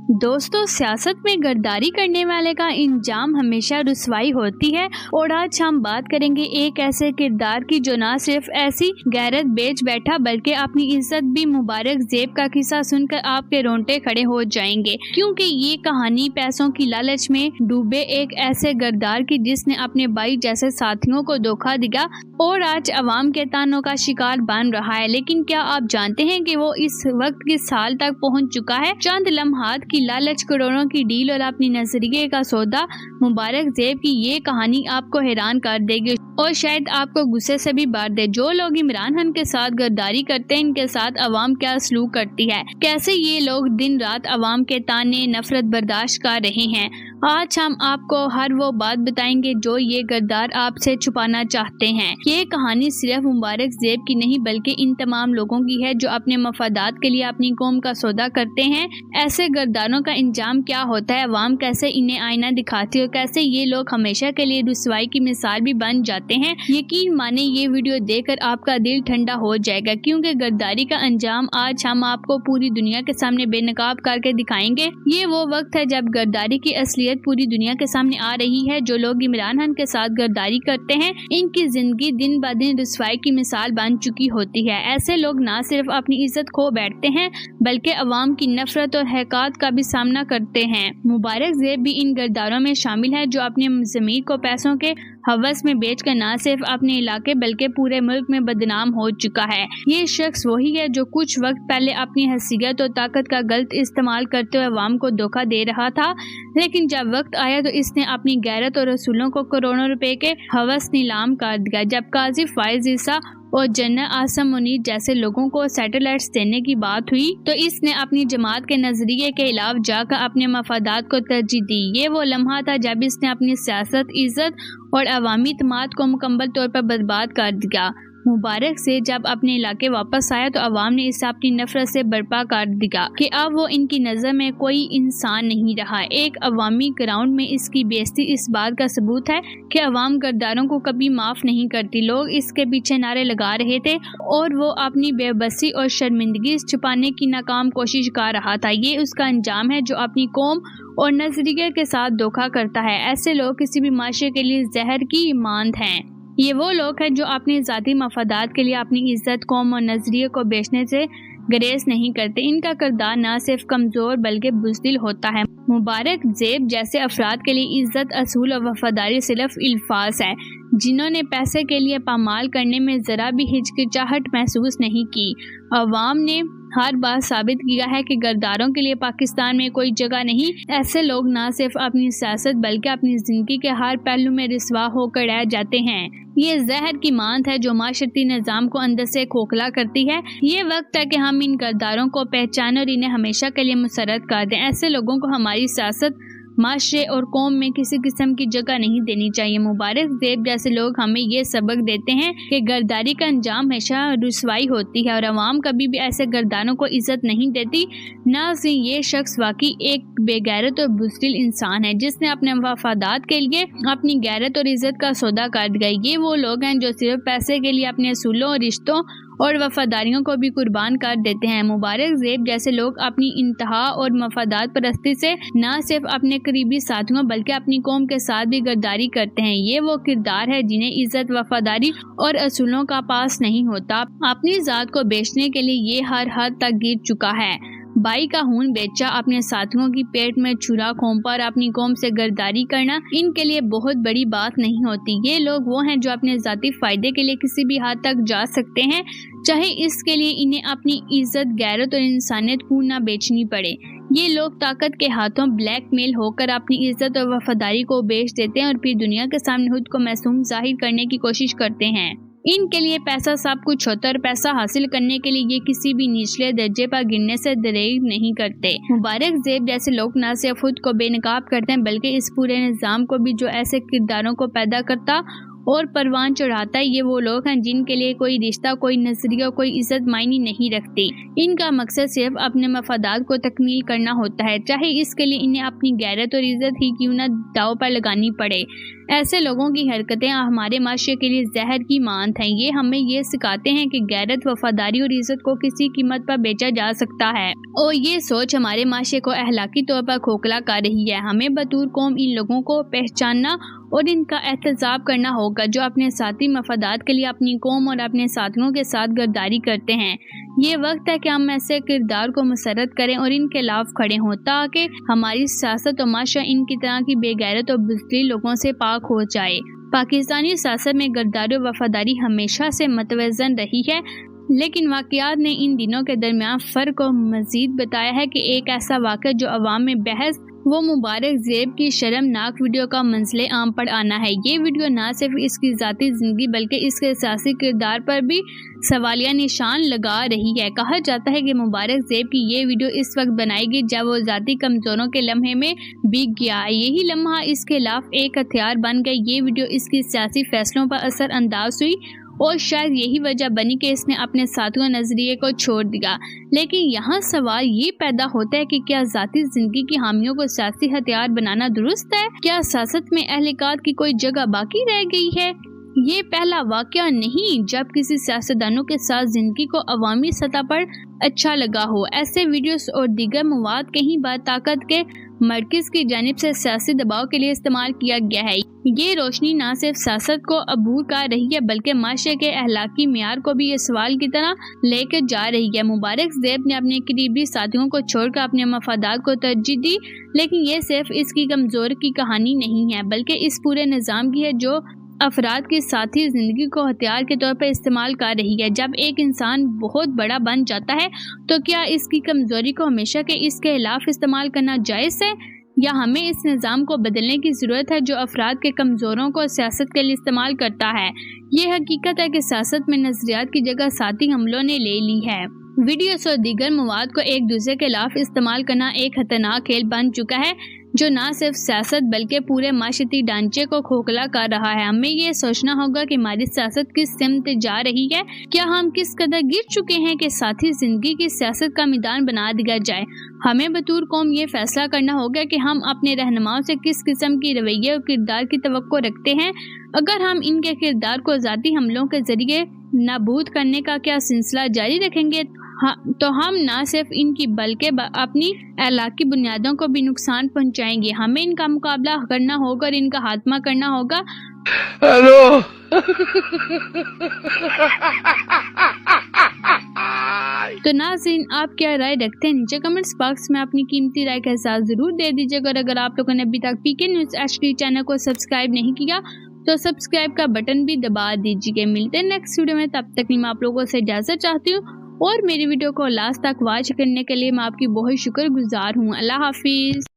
दोस्तों, सियासत में गद्दारी करने वाले का इंजाम हमेशा रुसवाई होती है और आज हम बात करेंगे एक ऐसे किरदार की जो न सिर्फ ऐसी गैरत बेच बैठा बल्कि अपनी इज्जत भी। मुबारक ज़ेब का किस्सा सुनकर आपके रोंगटे खड़े हो जाएंगे, क्योंकि ये कहानी पैसों की लालच में डूबे एक ऐसे गद्दार की जिसने अपने भाई जैसे साथियों को धोखा दिया और आज अवाम के तानों का शिकार बन रहा है। लेकिन क्या आप जानते हैं कि वो इस वक्त किस साल तक पहुंच चुका है? चंद लम्हात की लालच, करोड़ों की डील और अपनी नजरिए का सौदा। मुबारक ज़ेब की ये कहानी आपको हैरान कर देगी और शायद आपको गुस्से से भी भर दे। जो लोग इमरान खान के साथ गद्दारी करते हैं, इनके साथ अवाम क्या सलूक करती है, कैसे ये लोग दिन रात अवाम के ताने नफरत बर्दाश्त कर रहे हैं। आज हम आपको हर वो बात बताएंगे जो ये गद्दार आपसे छुपाना चाहते हैं। ये कहानी सिर्फ मुबारक ज़ेब की नहीं बल्कि इन तमाम लोगों की है जो अपने मफादात के लिए अपनी कौम का सौदा करते हैं। ऐसे गद्दारों का इंजाम क्या होता है, अवाम कैसे इन्हें आईना दिखाती है और कैसे ये लोग हमेशा के लिए रुसवाई की मिसाल भी बन जाते हैं। यकीन माने ये वीडियो देखकर आपका दिल ठंडा हो जाएगा, क्योंकि गद्दारी का अंजाम आज हम आपको पूरी दुनिया के सामने बेनकाब करके दिखाएंगे। ये वो वक्त है जब गद्दारी की असलियत पूरी दुनिया के सामने आ रही है। जो लोग इमरान खान के साथ गद्दारी करते हैं, इनकी जिंदगी दिन ब दिन रुसवाई की मिसाल बन चुकी होती है। ऐसे लोग न सिर्फ अपनी इज्जत खो बैठते हैं बल्कि अवाम की नफरत और हक़ारत का भी सामना करते हैं। मुबारक ज़ेब भी इन गद्दारों में शामिल है जो अपने ज़मीर को पैसों के हवस में बेचकर न सिर्फ अपने इलाके बल्कि पूरे मुल्क में बदनाम हो चुका है। ये शख्स वही है जो कुछ वक्त पहले अपनी हैसियत और ताकत का गलत इस्तेमाल करते हुए अवाम को धोखा दे रहा था, लेकिन जब वक्त आया तो इसने अपनी गैरत और रसूलों को करोड़ों रुपए के हवस नीलाम कर दिया। जब काजी फाइज ईसा और जनरल आसम मुनीर जैसे लोगों को सैटेलाइट्स देने की बात हुई तो इसने अपनी जमात के नजरिए के खिलाफ जाकर अपने मफादात को तरजीह दी। ये वो लम्हा था जब इसने अपनी सियासत, इज्जत और अवामी इत्मीनान को मुकम्मल तौर पर बर्बाद कर दिया। मुबारक से जब अपने इलाके वापस आया तो अवाम ने इसे अपनी नफरत से बर्पा कर दिया कि अब वो इनकी नज़र में कोई इंसान नहीं रहा। एक अवामी ग्राउंड में इसकी बेइज्जती इस बात का सबूत है कि अवाम गद्दारों को कभी माफ़ नहीं करती। लोग इसके पीछे नारे लगा रहे थे और वो अपनी बेबसी और शर्मिंदगी छुपाने की नाकाम कोशिश कर रहा था। ये उसका अंजाम है जो अपनी कौम और नजरिए के साथ धोखा करता है। ऐसे लोग किसी भी माशरे के लिए जहर की मांद हैं। ये वो लोग हैं जो अपने ज़ाती मफादात के लिए अपनी इज्जत, कौम और नजरिए को बेचने से ग्रेस नहीं करते। इनका किरदार न सिर्फ कमज़ोर बल्कि बुज़दिल होता है। मुबारक ज़ेब जैसे अफराद के लिए इज्जत, असूल और वफादारी सिर्फ अल्फाज है, जिन्होंने पैसे के लिए पामाल करने में ज़रा भी हिचकिचाहट महसूस नहीं की। अवाम ने हर बार साबित किया है कि गद्दारों के लिए पाकिस्तान में कोई जगह नहीं। ऐसे लोग न सिर्फ अपनी सियासत बल्कि अपनी जिंदगी के हर पहलू में रिसवा होकर रह जाते हैं। ये जहर की मांद है जो माशरती निज़ाम को अंदर से खोखला करती है। ये वक्त है कि हम इन गद्दारों को पहचानें और इन्हें हमेशा के लिए मुसर्रद कर दें। ऐसे लोगों को हमारी सियासत, माशरे और कौम में किसी किस्म की जगह नहीं देनी चाहिए। मुबारक ज़ेब जैसे लोग हमें ये सबक देते हैं कि गद्दारी का अंजाम हमेशा रुसवाई होती है और अवाम कभी भी ऐसे गद्दारों को इज्जत नहीं देती। न से ये शख्स वाकई एक बेगैरत और बुज़दिल इंसान है जिसने अपने वफादात के लिए अपनी गैरत और इज्जत का सौदा कर दिया। ये वो लोग हैं जो सिर्फ पैसे के लिए अपने असूलों और रिश्तों और वफादारियों को भी कुर्बान कर देते हैं। मुबारक ज़ेब जैसे लोग अपनी इंतहा और मफादात परस्ती से न सिर्फ अपने करीबी साथियों बल्कि अपनी कौम के साथ भी गद्दारी करते हैं। ये वो किरदार है जिन्हें इज्जत, वफादारी और असूलों का पास नहीं होता। अपनी ज़ात को बेचने के लिए ये हर हद तक गिर चुका है। भाई का खून बेचा, अपने साथियों की पेट में छुरा घोंपा और अपनी कौम से गद्दारी करना इनके लिए बहुत बड़ी बात नहीं होती। ये लोग वो हैं जो अपने ज़ाती फ़ायदे के लिए किसी भी हद तक जा सकते हैं, चाहे इसके लिए इन्हें अपनी इज्जत, गैरत और इंसानियत को ना बेचनी पड़े। ये लोग ताकत के हाथों ब्लैकमेल होकर अपनी इज्जत और वफादारी को बेच देते हैं और फिर दुनिया के सामने खुद को मासूम जाहिर करने की कोशिश करते हैं। इनके लिए पैसा सब कुछ होता है और पैसा हासिल करने के लिए ये किसी भी निचले दर्जे पर गिरने से दरेर नहीं करते। मुबारक ज़ेब जैसे लोग न सिर्फ खुद को बेनकाब करते हैं बल्कि इस पूरे निज़ाम को भी जो ऐसे किरदारों को पैदा करता اور پروان چڑھاتا ہے، یہ وہ لوگ ہیں جن کے لیے کوئی رشتہ، کوئی نظریہ، کوئی عزت معنی نہیں رکھتی۔ ان کا مقصد صرف اپنے مفادات کو تکمیل کرنا ہوتا ہے، چاہے اس کے لیے انہیں اپنی غیرت اور عزت ہی کیوں نہ داؤ پر لگانی پڑے۔ ایسے لوگوں کی حرکتیں ہمارے معاشرے کے لیے زہر کی مانند ہیں۔ یہ ہمیں یہ سکھاتے ہیں کہ غیرت، وفاداری اور عزت کو کسی قیمت پر بیچا جا سکتا ہے، اور یہ سوچ ہمارے معاشرے کو اخلاقی طور پر کھوکھلا کر رہی ہے۔ ہمیں بطور قوم ان لوگوں کو پہچاننا اور ان کا احتساب کرنا ہوگا جو اپنے ذاتی مفادات کے لیے اپنی قوم اور اپنے ساتھیوں کے ساتھ غداری کرتے ہیں۔ یہ وقت ہے کہ ہم ایسے کردار کو مسرت کریں اور ان کے خلاف کھڑے ہوں تاکہ ہماری سیاست اور معاشرہ ان کی طرح کی بے غیرت اور بزدل لوگوں سے پاک ہو جائے۔ پاکستانی سیاست میں غداری اور وفاداری ہمیشہ سے متوازن رہی ہے، لیکن واقعات نے ان دنوں کے درمیان فرق کو مزید بتایا ہے کہ ایک ایسا واقعہ جو عوام میں بحث وہ مبارک زیب کی شرمناک ویڈیو کا منزل عام پر آنا ہے۔ یہ ویڈیو نہ صرف اس کی ذاتی زندگی بلکہ اس کے سیاسی کردار پر بھی سوالیہ نشان لگا رہی ہے۔ کہا جاتا ہے کہ مبارک زیب کی یہ ویڈیو اس وقت بنائی گئی جب وہ ذاتی کمزوروں کے لمحے میں بیگ گیا، یہی لمحہ اس کے خلاف ایک ہتھیار بن گئی۔ یہ ویڈیو اس کی سیاسی فیصلوں پر اثر انداز ہوئی اور شاید یہی وجہ بنی کہ اس نے اپنے ساتھیوں نظریے کو چھوڑ دیا۔ لیکن یہاں سوال یہ پیدا ہوتا ہے کہ کیا ذاتی زندگی کی حامیوں کو سیاسی ہتھیار بنانا درست ہے؟ کیا سیاست میں اہلکار کی کوئی جگہ باقی رہ گئی ہے؟ یہ پہلا واقعہ نہیں جب کسی سیاستدانوں کے ساتھ زندگی کو عوامی سطح پر اچھا لگا ہو۔ ایسے ویڈیوز اور دیگر مواد کہیں بار طاقت کے مرکز کی جانب سے سیاسی دباؤ کے لیے استعمال کیا گیا ہے۔ یہ روشنی نہ صرف سیاست کو عبور کر رہی ہے بلکہ معاشرے کے اخلاقی معیار کو بھی اس سوال کی طرح لے کر جا رہی ہے۔ مبارک زیب نے اپنے قریبی ساتھیوں کو چھوڑ کر اپنے مفادات کو ترجیح دی، لیکن یہ صرف اس کی کمزور کی کہانی نہیں ہے بلکہ اس پورے نظام کی ہے جو افراد کی ساتھی زندگی کو ہتھیار کے طور پر استعمال کر رہی ہے۔ جب ایک انسان بہت بڑا بن جاتا ہے تو کیا اس کی کمزوری کو ہمیشہ کے اس کے خلاف استعمال کرنا جائز ہے، یا ہمیں اس نظام کو بدلنے کی ضرورت ہے جو افراد کے کمزوروں کو سیاست کے لیے استعمال کرتا ہے؟ یہ حقیقت ہے کہ سیاست میں نظریات کی جگہ ساتھی حملوں نے لے لی ہے۔ ویڈیوز اور دیگر مواد کو ایک دوسرے کے خلاف استعمال کرنا ایک خطرناک کھیل بن چکا ہے جو نہ صرف سیاست بلکہ پورے معاشرتی ڈھانچے کو کھوکھلا کر رہا ہے۔ ہمیں یہ سوچنا ہوگا کہ ہماری سیاست کس سمت جا رہی ہے۔ کیا ہم کس قدر گر چکے ہیں کہ ساتھی زندگی کی سیاست کا میدان بنا دیا جائے؟ ہمیں بطور قوم یہ فیصلہ کرنا ہوگا کہ ہم اپنے رہنماؤں سے کس قسم کی رویے اور کردار کی توقع رکھتے ہیں۔ اگر ہم ان کے کردار کو ذاتی حملوں کے ذریعے نابود کرنے کا کیا سلسلہ جاری رکھیں گے تو ہم نہ صرف ان کی بلکہ اپنی اخلاقی بنیادوں کو بھی نقصان پہنچائیں گے۔ ہمیں ان کا مقابلہ کرنا ہوگا اور ان کا خاتمہ کرنا ہوگا۔ ہیلو تو ناظرین، آپ کیا رائے رکھتے ہیں؟ نیچے کمنٹس باکس میں اپنی قیمتی رائے کا احساس ضرور دے دیجیے گا۔ اگر آپ لوگوں نے ابھی تک PK نیوز HD چینل کو سبسکرائب نہیں کیا تو سبسکرائب کا بٹن بھی دبا دیجیے۔ ملتے ہیں نیکسٹ ویڈیو میں، تب تک میں آپ لوگوں سے اجازت چاہتی ہوں، اور میری ویڈیو کو لاسٹ تک واچ کرنے کے لیے میں آپ کی بہت شکر گزار ہوں۔ اللہ حافظ۔